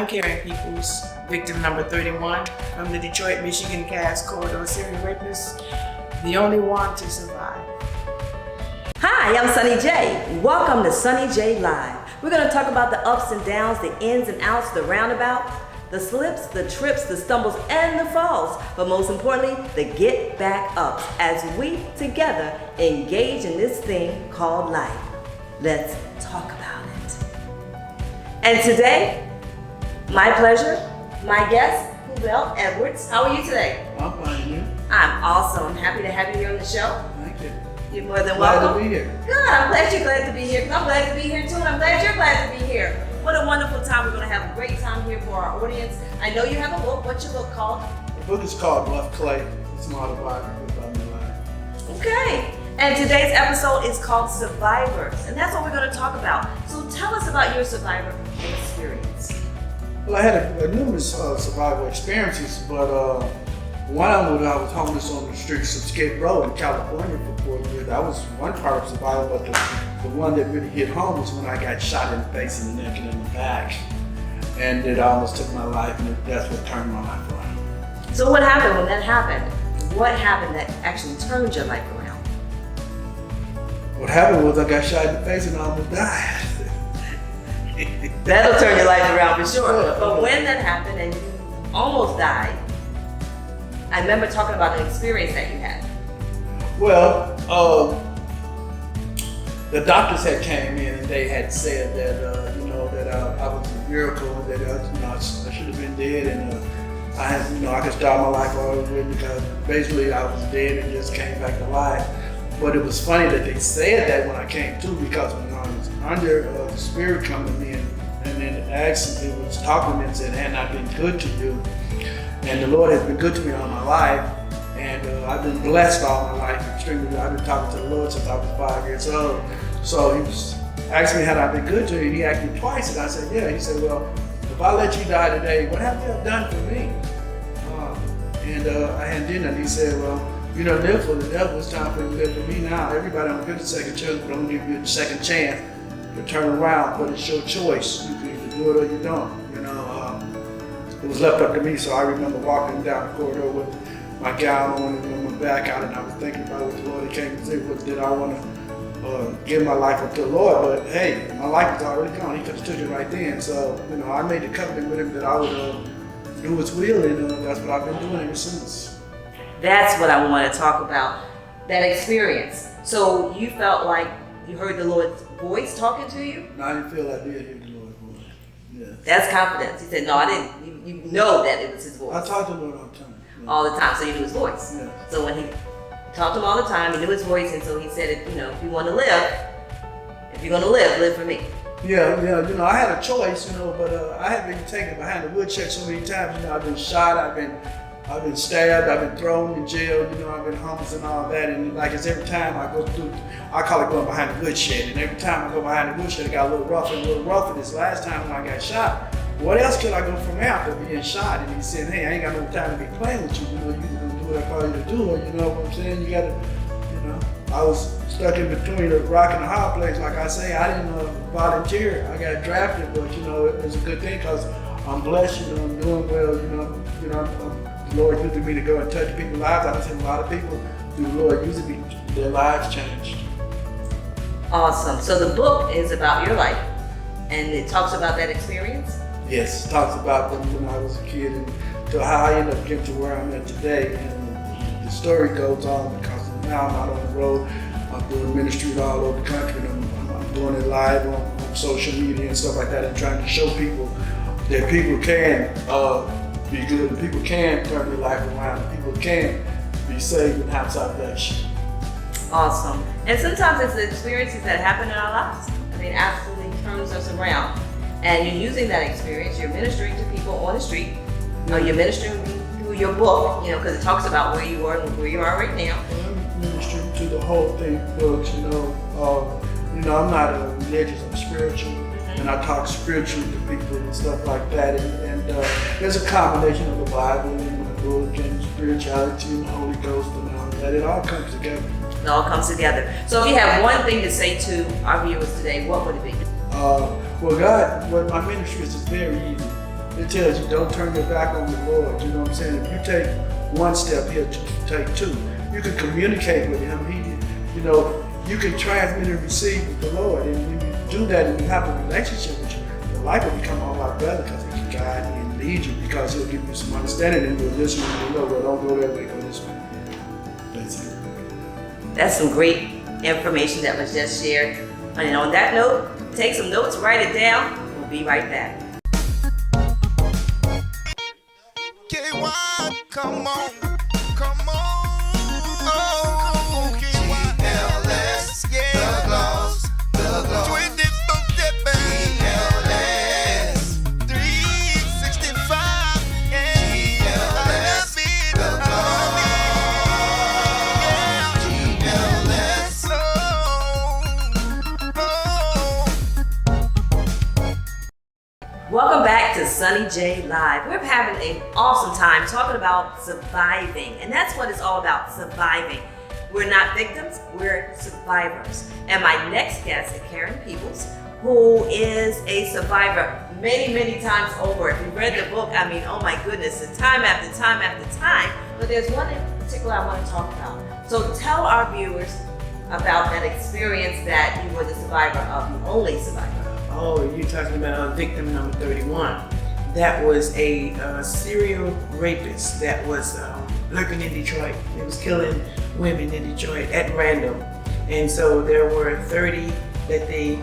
I'm Karen Peoples, victim number 31 from the Detroit, Michigan Gas Corridor serial rapist, the only one to survive. Hi, I'm Sunny J. Welcome to Sunny J Live. We're going to talk about the ups and downs, the ins and outs, the roundabout, the slips, the trips, the stumbles, and the falls. But most importantly, the get back ups as we together engage in this thing called life. Let's talk about it. And today, my pleasure, my guest, Huvell Edwards. How are you today? I'm fine, you? I'm awesome. I'm happy to have you here on the show. Thank you. You're more than Glad welcome. to be here. Good. I'm glad you're glad to be here. I'm glad to be here too, and I'm glad you're glad to be here. What a wonderful time. We're going to have a great time here for our audience. I know you have a book. What's your book called? The book is called Rough Clay. It's an autobiography about my life. Okay. And today's episode is called Survivors, and that's what we're going to talk about. So tell us about your survivor experience. Well, I had numerous survival experiences, but one of them was I was homeless on the streets of Skid Row in California for 4 years. That was one part of survival, but the one that really hit home was when I got shot in the face, in the neck, and in the back. And it almost took my life, and that's what turned my life around. So what happened when that happened? What happened that actually turned your life around? What happened was I got shot in the face and I almost died. That'll turn your life around for sure. But when that happened and you almost died, I remember talking about an experience that you had. Well, the doctors had came in and they had said that that I was a miracle, that I should have been dead, and I had I could start my life all over because basically I was dead and just came back to life. But it was funny that they said that when I came to, because when I was under, the spirit come to me and then asked, it was talking and said, "Had I been good to you?" And the Lord has been good to me all my life, and I've been blessed all my life, extremely. I've been talking to the Lord since I was 5 years old. So he was asking me, had I been good to you? And he asked me twice, and I said, yeah. He said, well, if I let you die today, what have you done for me? I hadn't done that. He said, well, you don't live for the devil. It's time for you to live for me now. Everybody don't get a second chance, but I'm gonna give you a second chance to turn around, but it's your choice. You can either do it or you don't. It was left up to me, so I remember walking down the corridor with my gown on and my back out, and I was thinking about what the Lord came to say. Did I want to give my life up to the Lord? But hey, my life was already gone. He could have took it right then. So I made a covenant with him that I would do his will, and that's what I've been doing ever since. That's what I want to talk about, that experience. So you felt like you heard the Lord's voice talking to you? No, I didn't feel I did hear the Lord's voice. Yeah. That's confidence. He said, no, I didn't. You know that it was his voice. I talk to the Lord all the time. Yeah. All the time, so you knew his voice. Yeah. So when he talked to him all the time, he knew his voice, and so he said, if you want to live, if you're going to live for me. Yeah, I had a choice, but I had been taken behind the woodchuck so many times. I've been shot, I've been stabbed, I've been thrown in jail, I've been homeless and all that. And like it's every time I go through, I call it going behind the woodshed. And every time I go behind the woodshed, it got a little rougher. This last time when I got shot, what else could I go from after being shot? And he said, hey, I ain't got no time to be playing with you. You can do what I call you to do, or you know what I'm saying? You gotta, I was stuck in between a rock and a hard place. Like I say, I didn't volunteer. I got drafted, but it was a good thing because I'm blessed, I'm doing well, the Lord used me to go and touch people's lives. I've seen a lot of people through the Lord using me, their lives changed. Awesome. So the book is about your life, and it talks about that experience? Yes, it talks about when I was a kid and to how I ended up getting to where I'm at today. And the story goes on because now I'm out on the road. I'm doing ministries all over the country, and I'm doing it live on social media and stuff like that, and trying to show people that people can be good, and people can turn their life around, and people can be saved and have salvation. Awesome. And sometimes it's the experiences that happen in our lives. Absolutely turns us around. And you're using that experience, you're ministering to people on the street, or you're ministering through your book, because it talks about where you were and where you are right now. I'm ministering to the whole thing, books, I'm not religious, I'm spiritual, and I talk spiritually to people and stuff like that. And there's a combination of the Bible and the book and spirituality and the Holy Ghost and all that. It all comes together. It all comes together. So if you have one thing to say to our viewers today, what would it be? Well, my ministry is very easy. it tells you don't turn your back on the Lord. You know what I'm saying? If you take one step, he'll take two. You can communicate with him. You can transmit and receive with the Lord. And when you do that and you have a relationship with you, your life will become a lot better because he can guide you and lead you, because he'll give you some understanding and you'll listen and you'll know, well, don't go that way, go this way. That's it. That's some great information that was just shared. And on that note, take some notes, write it down. We'll be right back. K1, come on, come on. Oh, K1LS, yeah. The gloss. 24/7. KLS. 365, yeah. I love it. The gloss. Welcome back to Sunny J Live. We're having an awesome time talking about surviving, and that's what it's all about, surviving. We're not victims, we're survivors. And my next guest is Karen Peoples, who is a survivor many, many times over. If you read the book, I mean, oh my goodness, and time after time after time. But there's one in particular I want to talk about. So tell our viewers about that experience that you were the survivor of, the only survivor. Oh, you're talking about victim number 31. That was a serial rapist that was lurking in Detroit. He was killing women in Detroit at random. And so there were 30 that they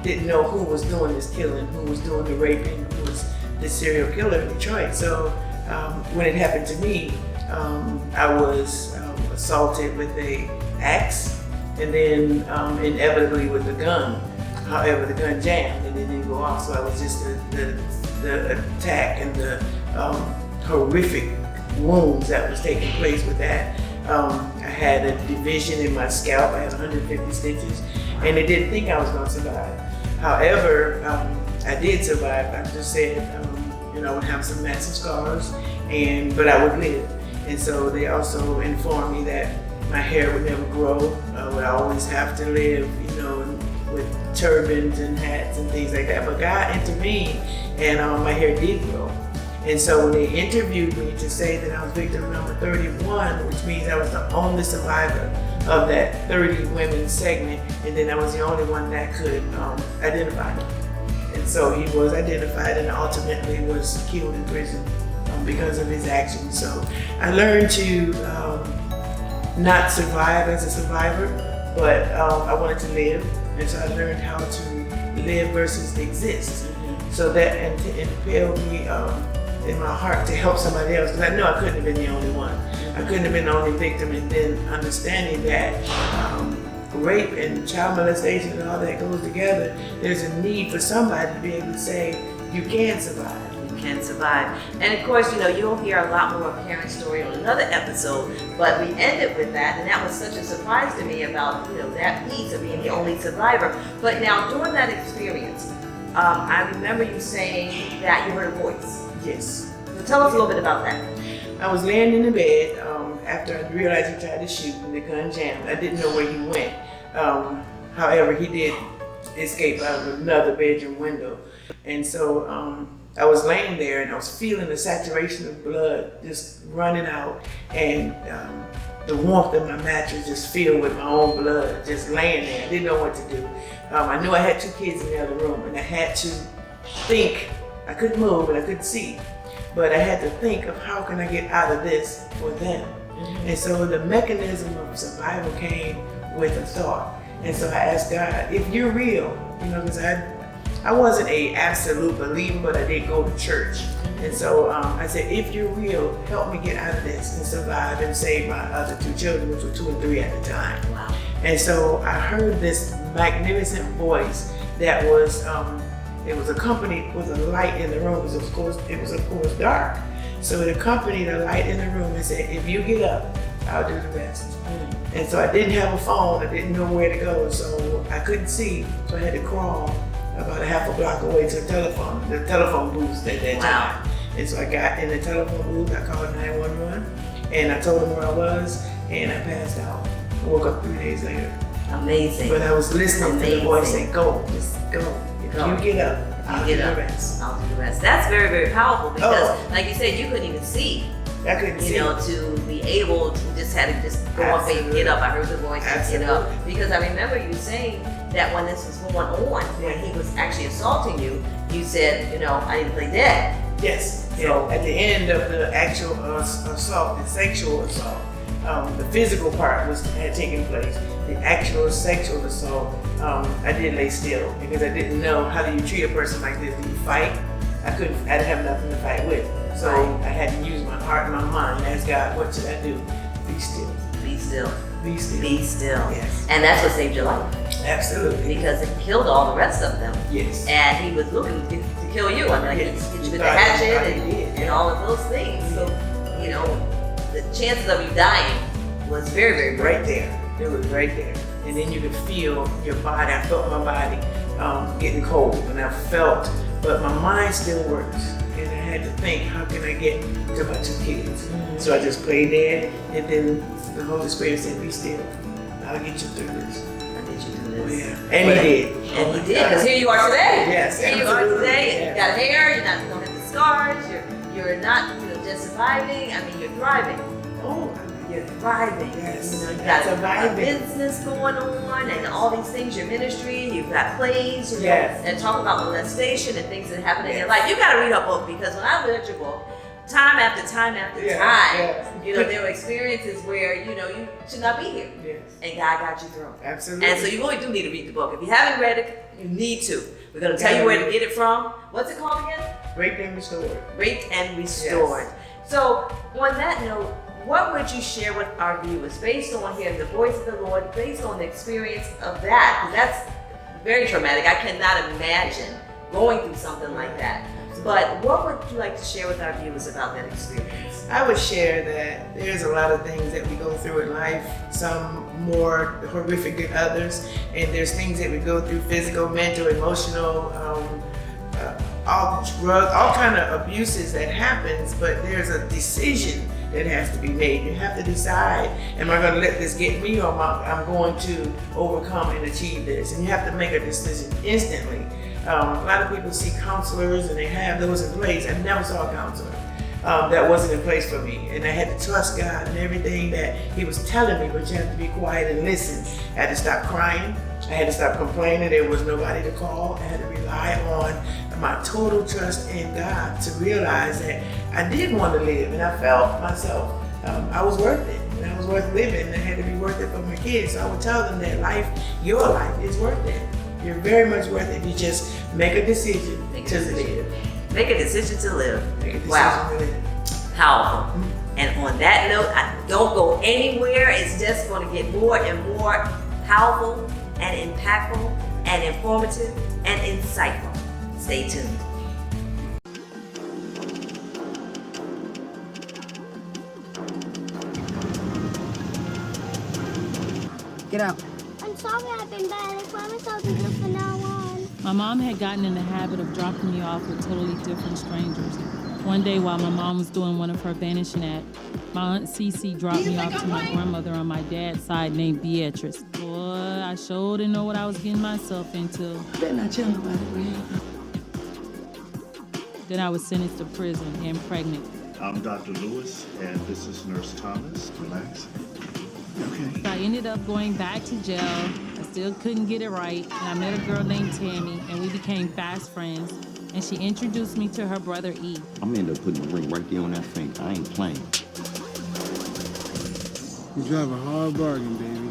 didn't know who was doing this killing, who was doing the raping, who was the serial killer in Detroit. So when it happened to me, I was assaulted with an axe and then inevitably with a gun. However, the gun jammed and it didn't go off, so I was just the attack and the horrific wounds that was taking place with that. I had a division in my scalp. I had 150 stitches, and they didn't think I was going to survive. However, I did survive. I just said, I would have some massive scars, but I would live. And so they also informed me that my hair would never grow. I would always have to live, with turbans and hats and things like that. But God intervened, and my hair did grow. And so when they interviewed me to say that I was victim number 31, which means I was the only survivor of that 30 women segment, and then I was the only one that could identify him. And so he was identified and ultimately was killed in prison because of his actions. So I learned to not survive as a survivor, but I wanted to live. And so I learned how to live versus exist. So that impelled me in my heart to help somebody else, because I know I couldn't have been the only one. I couldn't have been the only victim, and then understanding that rape and child molestation and all that goes together, there's a need for somebody to be able to say, you can survive. Can survive. And of course, you'll hear a lot more of Karen's story on another episode, but we ended with that, and that was such a surprise to me about, that piece of being the only survivor. But now, during that experience, I remember you saying that you heard a voice. Yes. So tell us a little bit about that. I was laying in the bed after I realized he tried to shoot and the gun jammed. I didn't know where he went. However, he did escape out of another bedroom window. And so, I was laying there and I was feeling the saturation of blood just running out, and the warmth of my mattress just filled with my own blood, just laying there. I didn't know what to do. I knew I had 2 kids in the other room, and I had to think. I couldn't move and I couldn't see, but I had to think of how can I get out of this for them. Mm-hmm. And so the mechanism of survival came with a thought. And so I asked God, if you're real, because I wasn't an absolute believer, but I did go to church. And so I said, if you're real, help me get out of this and survive and save my other 2 children, which were 2 and 3 at the time. Wow. And so I heard this magnificent voice that was, it was accompanied with a light in the room. It was of course dark. So it accompanied a light in the room and said, if you get up, I'll do the rest. Mm-hmm. And so I didn't have a phone. I didn't know where to go. So I couldn't see. So I had to crawl about a half a block away to the telephone booth at that time. And so I got in the telephone booth, I called 911, and I told them where I was, and I passed out. I woke up 3 days later. Amazing. But I was listening to the voice say, go, just go. go. You get up. I'll do the rest. I'll do the rest. That's very, very powerful because, like you said, you couldn't even see. I couldn't see. To be able to just had to just go up and get up. I heard the voice and get up. Because I remember you saying that when this was going on, when he was actually assaulting you, you said, I need to play dead. Yes. So at the end of the actual assault, the sexual assault, the physical part had taken place. The actual sexual assault, I did lay still because I didn't know how do you treat a person like this. Do you fight? I didn't have nothing to fight with. So I had to use my heart and my mind. Ask God, what should I do? Be still. Be still. Be still. Be still. Yes. And that's what saved your life. Absolutely. Because it killed all the rest of them. Yes. And he was looking to kill you. I mean, Yes. hit you with the hatchet and all of those things. So, the chances of you dying was very, very great. Right there. It was right there. And then you could feel your body. I felt my body getting cold, and I felt, but my mind still works. And I had to think, how can I get to my 2 kids? So I just played there, and then the Holy Spirit said, be still. I'll get you through this. I'll get you through this. Yeah. And he did. And he did, because here you are today. Yes, here you are absolutely. today, and you got hair, you're not going to have the scars, you're not just surviving, I mean, you're thriving. Oh, You're thriving. Yes. You got a Surviving. business going on and all these things, your ministry, you've got plays, Yes. and talk about molestation and things that happen in your life. You got to read her book because when I read your book, time after time after time, Yes. there were experiences where, you should not be here. Yes. And God got you through. Absolutely. And so you really do need to read the book. If you haven't read it, you need to. We're going to tell you where to get it from. What's it called again? Raped and Restored. Raped and Restored. Yes. So on that note, what would you share with our viewers based on hearing the voice of the Lord, based on the experience of that? Because that's very traumatic. I cannot imagine going through something like that. But what would you like to share with our viewers about that experience? I would share that there's a lot of things that we go through in life, some more horrific than others, and there's things that we go through, physical, mental, emotional, all kind of abuses that happens, but there's a decision that has to be made. You have to decide, am I going to let this get me, or I'm going to overcome and achieve this? And you have to make a decision instantly. A lot of people see counselors and they have those in place. I never saw a counselor that wasn't in place for me. And I had to trust God and everything that He was telling me, but you have to be quiet and listen. I had to stop crying. I had to stop complaining. There was nobody to call. I had to rely on my total trust in God to realize that I did want to live, and I felt myself, I was worth it. And I was worth living, and I had to be worth it for my kids. So I would tell them that life, your life is worth it. You're very much worth it. You just make a decision to live. Make a decision to live. Make a decision Wow. to live. Powerful. And on that note, don't go anywhere. It's just going to get more and more powerful and impactful and informative and insightful. Stay tuned. Get out. I'm sorry I've been bad. I promise I'll be good from now on. My mom had gotten in the habit of dropping me off with totally different strangers. One day while my mom was doing one of her vanishing acts, my Aunt Cece dropped me off to my grandmother on my dad's side named Beatrice. Boy, I sure didn't know what I was getting myself into. Better not tell nobody, man. Then I was sentenced to prison and pregnant. I'm Dr. Lewis, and this is Nurse Thomas. Relax. Okay. So I ended up going back to jail. I still couldn't get it right, and I met a girl named Tammy, and we became fast friends. And she introduced me to her brother E. I'm gonna end up putting the ring right there on that finger. I ain't playing. You drive a hard bargain, baby.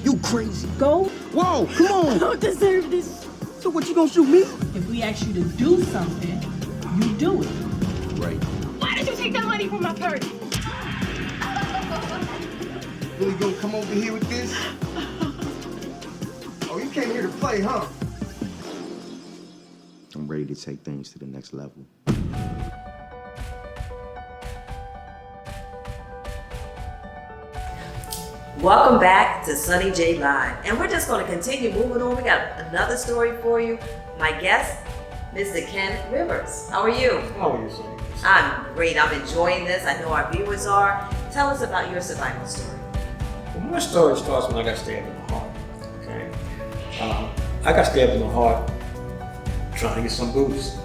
You crazy. Go. Whoa, come on. I don't deserve this. So what, you gonna shoot me? If we ask you to do something, you do it. Right. Why did you take that money from my purse? Really gonna come over here with this? Oh, you came here to play, huh? I'm ready to take things to the next level. Welcome back to Sunny J Live. And we're just going to continue moving on. We got another story for you. My guest, Mr. Ken Rivers. How are you? How are you, Sunday? I'm great. I'm enjoying this. I know our viewers are. Tell us about your survival story. Well, my story starts when I got stabbed in the heart. Okay, I got stabbed in the heart trying to get some boost.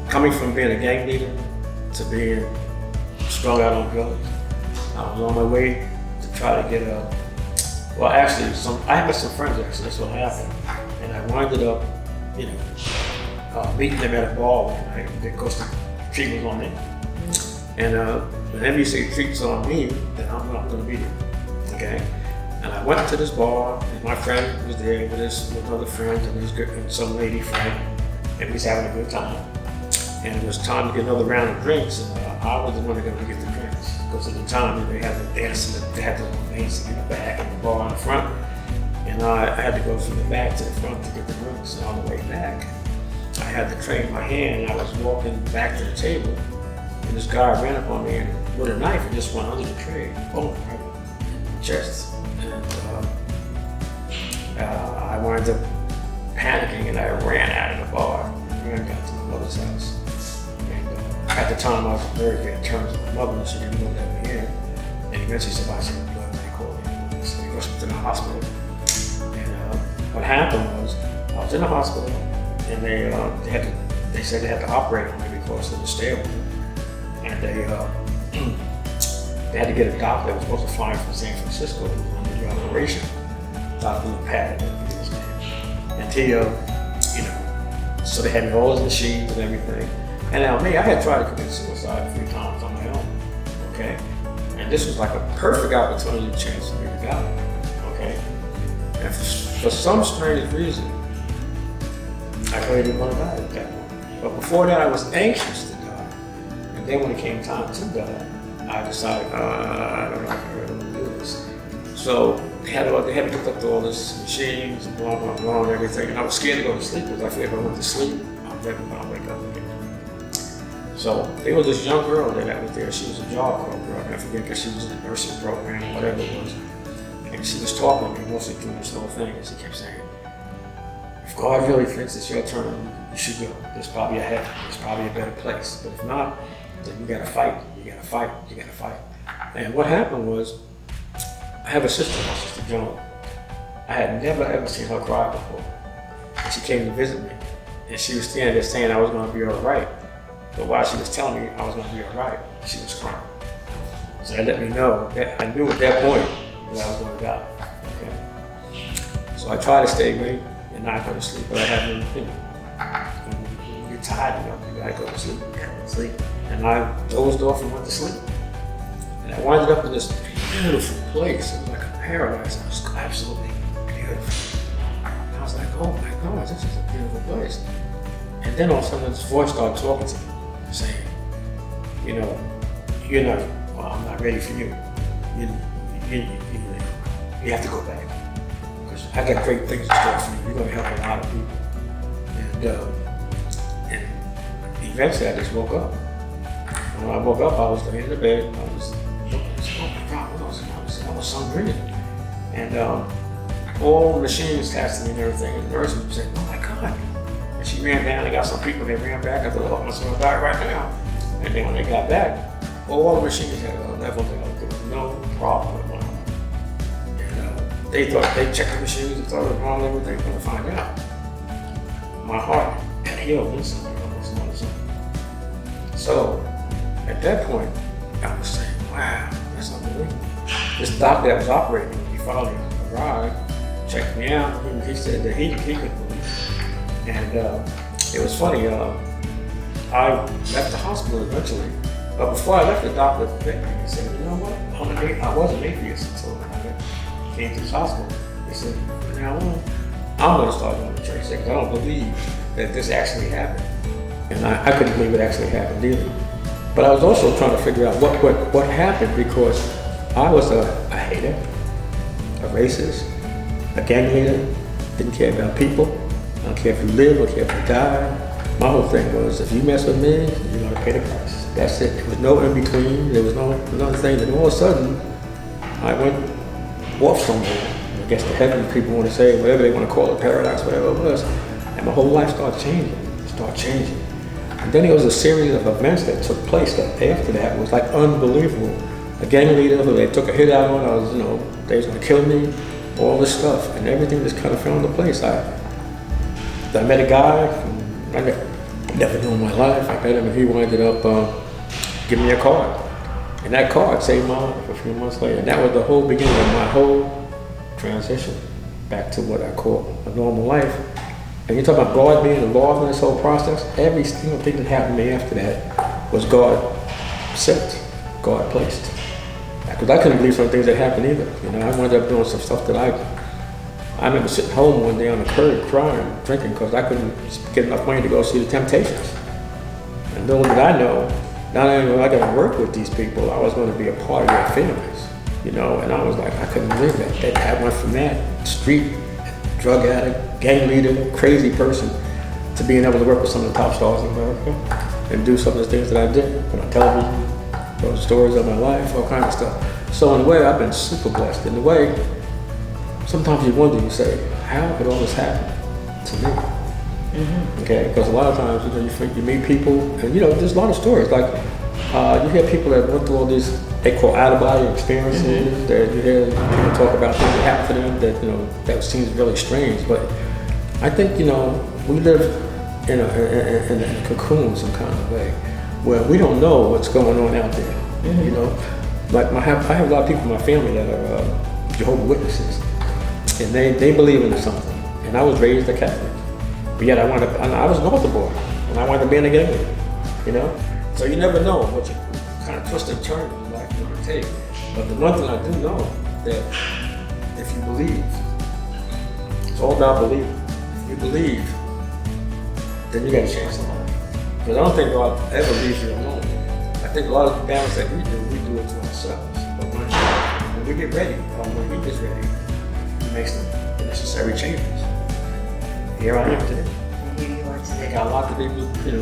Coming from being a gang leader to being strung out on drugs, I was on my way to try to get well, actually, I had some friends actually. That's what happened, and I winded up, meeting them at a bar one night because the treat was on me. And whenever you say treat's on me, then I'm not going to be there. Okay. And I went to this bar, and my friend was there with another friend and some lady friend, and we was having a good time. And it was time to get another round of drinks, and I was the one that going to get the drinks because at the time they had the dance, they had the dancing in the back and the bar in the front, and I had to go from the back to the front to get the drinks. And on the way back, I had the tray in my hand, and I was walking back to the table, and this guy ran up on me and with a knife and just went under the tray, boom, right in the chest. And I wound up panicking, and I ran out of the bar and ran down to my mother's house. And at the time, I was in very bad terms with my mother, and she didn't know that we had. And eventually, somebody said the blood, and they called me. So they rushed me to the hospital. And what happened was, I was in the hospital, and they said they had to operate on me because of the stairwell. And they had to get a doctor that was supposed to fly from San Francisco to do the operation. Dr. Pat, his name. And he, so they had me all his machines and everything. And now me, I had tried to commit suicide 3 times on my own, okay? And this was like a perfect opportunity chance for me to die, okay? And for some strange reason, I really didn't want to die at that point. But before that, I was anxious to die. And then when it came time to die, I decided, I don't know if I really want to do this. So they had me hooked up to all this machines and blah, blah, blah, and everything. And I was scared to go to sleep because I figured if I went to sleep, I'm never going to wake up again. So there was this young girl that was there. She was a job corps girl. I forget because she was in the nursing program or whatever it was. And she was talking to me mostly through this whole thing. And she kept saying, if God really thinks it's your turn, you should go. There's probably a heaven. There's probably a better place. But if not, then you gotta fight. You gotta fight. You gotta fight. And what happened was, I have a sister, my sister Joan. I had never ever seen her cry before. And she came to visit me. And she was standing there saying I was gonna be all right. But while she was telling me I was gonna be all right, she was crying. So that let me know that I knew at that point that I was gonna die. Okay. So I tried to stay awake and not go to sleep, but I had to, when you get tired enough, you gotta go to sleep. You gotta go to sleep. And I dozed off and went to sleep. And I wound up in this beautiful place. It was like a paradise. It was absolutely beautiful. And I was like, oh my God, this is a beautiful place. And then all of a sudden this voice started talking to me, saying, you're not, well, I'm not ready for you. You have to go back. Because I got great things in store for you. You're going to help a lot of people. And eventually I just woke up. When I woke up, I was laying in the bed. I was, oh my God, I was so green. And all the machines testing me and everything. And the nurse was saying, oh my God. And she ran down and got some people. They ran back. I thought, oh, I'm going to die right now. And then when they got back, all the machines had a level down. There was no problem with my heart. And they thought they checked the machines and thought it was wrong. They were going to find out. My heart had healed instantly, almost on its own. So at that point, I was saying, wow, that's unbelievable. This doctor that was operating, he finally arrived, checked me out. He said that he could believe. And it was funny. I left the hospital eventually. But before I left, the doctor thanked me. He said, you know what? I was an atheist until I came to this hospital. He said, from now on, I'm going to start going to church because I don't believe that this actually happened. And I couldn't believe it actually happened either. But I was also trying to figure out what happened because I was a hater, a racist, a gang leader, didn't care about people. I don't care if you live, I don't care if you die. My whole thing was, if you mess with me, you're gonna pay the price. That's it. There was no in between. There was no another thing. And all of a sudden, I went off somewhere. I guess the heaven people want to say, whatever they want to call it, paradise, whatever it was. And my whole life started changing. And then there was a series of events that took place that after that was like unbelievable. A gang leader who they took a hit out on, they was gonna kill me, all this stuff, and everything just kind of fell into place. I met a guy I never knew in my life. I met him and he ended up giving me a card. And that card saved my life a few months later. And that was the whole beginning of my whole transition back to what I call a normal life. And you talk about God being involved in this whole process, every single thing that happened to me after that was God sent, God placed. Because I couldn't believe some things that happened either. You know, I wound up doing some stuff that I remember sitting home one day on the curb crying, drinking, because I couldn't get enough money to go see the Temptations. And little did I know, not only was I going to work with these people, I was going to be a part of their families. You know, and I was like, I couldn't believe that. I went from that street drug addict, gang leader, crazy person, to being able to work with some of the top stars in America and do some of the things that I did, put on television, tell stories of my life, all kinds of stuff. So in a way, I've been super blessed. In a way, sometimes you wonder, you say, how could all this happen to me? Mm-hmm. Okay, because a lot of times, you know, you meet people, and you know, there's a lot of stories. Like, you hear people that went through all these, they call out-of-body experiences, mm-hmm. that you hear people talk about things that happened to them that, you know, that seems really strange. But I think, you know, we live in a cocoon some kind of way, where we don't know what's going on out there, mm-hmm. you know? Like, I have a lot of people in my family that are Jehovah's Witnesses, and they believe in something. And I was raised a Catholic, but yet I was an altar boy, and I wound up being a gang leader, you know? So you never know what you kind of twist and turn in life you're gonna take. But the one thing I do know, that if you believe, it's all about believing. If you believe, then you got a chance in life. Because I don't think God ever leaves you alone. I think a lot of the balance that we do it to ourselves. But when we get ready, or when He gets ready, He makes the necessary changes. Here I am today. And here you are today. I got a lot to be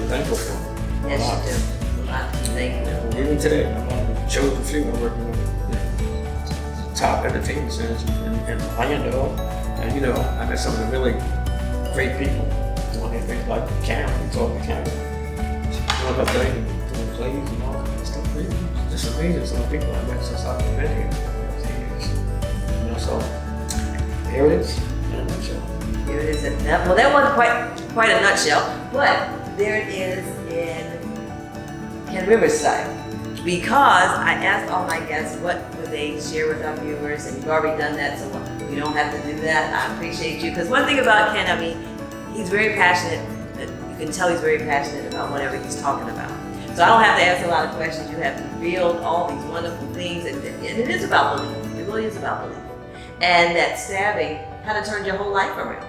thankful for. Yes, you do. A lot to be thankful for. Even today, I'm on the chosen few. I'm working with top entertainment centers in Orlando. And you know, I met some of the really great people. Doing things like Karen, talking to Karen. Doing her thing, doing plays and all kind of stuff. It's just amazing some of the people I met since I've been here. You know, so here it is in a nutshell. Here it is. Well, that wasn't quite a nutshell, but there it is in Riverside. Because I asked all my guests what would they share with our viewers, and you've already done that, so you don't have to do that. I appreciate you. Because one thing about Ken, I mean, he's very passionate. You can tell he's very passionate about whatever he's talking about. So I don't have to ask a lot of questions. You have revealed all these wonderful things, and it is about belief. It really is about belief. And that stabbing kind of turned your whole life around.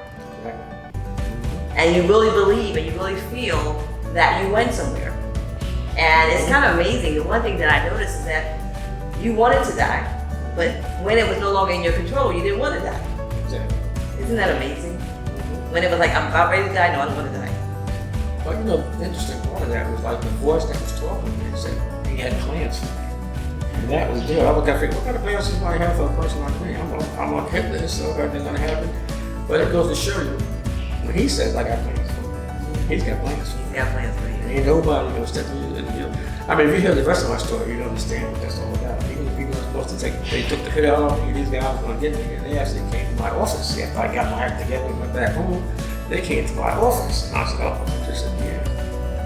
And you really believe and you really feel that you went somewhere. And it's kind of amazing. The one thing that I noticed is that you wanted to die, but when it was no longer in your control, you didn't want to die. Exactly. Isn't that amazing? When it was like, I'm about ready to die, no, I don't want to die. But you know, the interesting part of that was like the voice that was talking to me said he had plans for me. And that was there. I was kind of thinking, what kind of plans does somebody have for a person like me? I'm gonna hit this, so everything's gonna happen. But it goes to show you, when he says I got plans for you, he's got plans for you. He's got plans for you. Ain't nobody gonna step in. You know, I mean, if you hear the rest of my story, you'd understand what that's all about. Even the people that were supposed to they took the hit out on me. These guys were gonna get me, and they actually came to my office after I got my act together and went back home. They came to my office, and I said, "Oh, just in here,"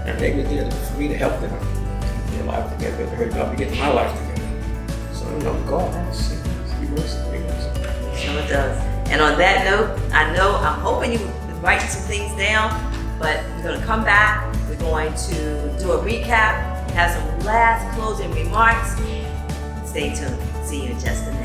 and they were there for me to help them get their life together. They heard about me getting my life together. So you know, God, He works. Sure it does. And on that note, I'm hoping you were writing some things down, but we're going to come back. We're going to do a recap, have some last closing remarks. Stay tuned. See you in just a minute.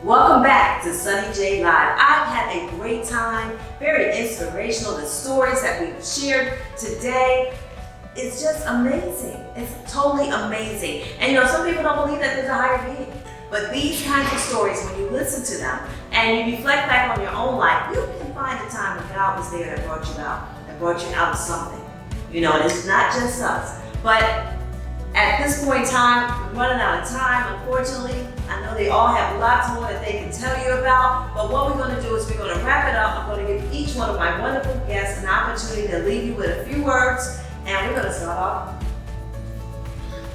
Welcome back to Sunny J Live. I've had a great time, very inspirational. The stories that we've shared today, it's just amazing. It's totally amazing. And you know, some people don't believe that there's a higher being. But these kinds of stories, when you listen to them and you reflect back on your own life, you can find a time when God was there that brought you out of something. You know, and it's not just us. But At this point in time, we're running out of time, unfortunately. I know they all have lots more that they can tell you about, but what we're gonna do is we're gonna wrap it up. I'm gonna give each one of my wonderful guests an opportunity to leave you with a few words, and we're gonna start off.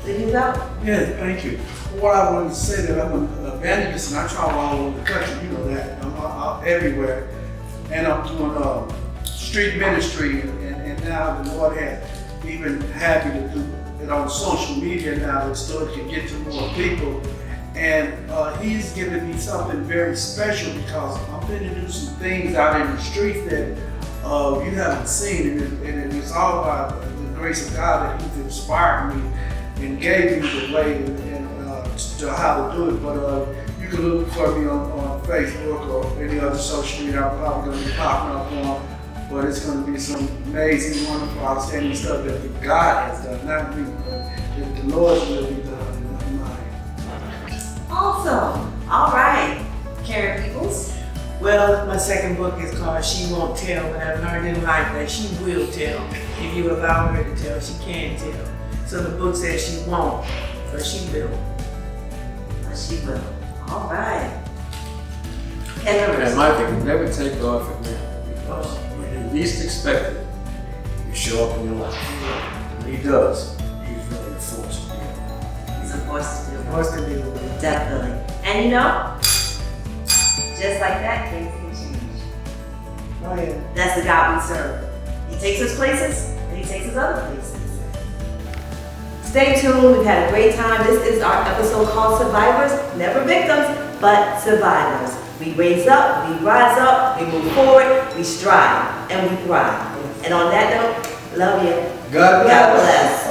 There you go. Yeah, thank you. What I wanted to say that I'm an evangelist and I travel all over the country, you know that. I'm everywhere. And I'm doing street ministry and now the Lord has even had me to do it on social media now so it can get to more people. And he's given me something very special because I'm going to do some things out in the streets that you haven't seen. And it's all about the grace of God that he's inspired me and gave me the way and to how to do it. But you can look for me on Facebook or any other social media. I'm probably going to be popping up on. But it's going to be some amazing, wonderful, outstanding stuff that God has done, not me, but that the Lord's will be done, not mine. Awesome. All right. Karen Peoples. Well, my second book is called She Won't Tell, but I've learned in life that she will tell. If you allow her to tell, she can tell. So the book says she won't, but she will. But she will. All right. And And my thing, never take off at me because when you least expect it, you show up in your life. When he does, he's really a force to deal. He's a force to deal with. Force to deal with. Definitely. And you know, just like that, things can change. Oh yeah. That's the God we serve. He takes us places, and he takes us other places. Stay tuned. We've had a great time. This is our episode called Survivors, never victims, but survivors. We raise up, we rise up, we move forward, we strive, and we thrive. And on that note, love you. God bless. God bless.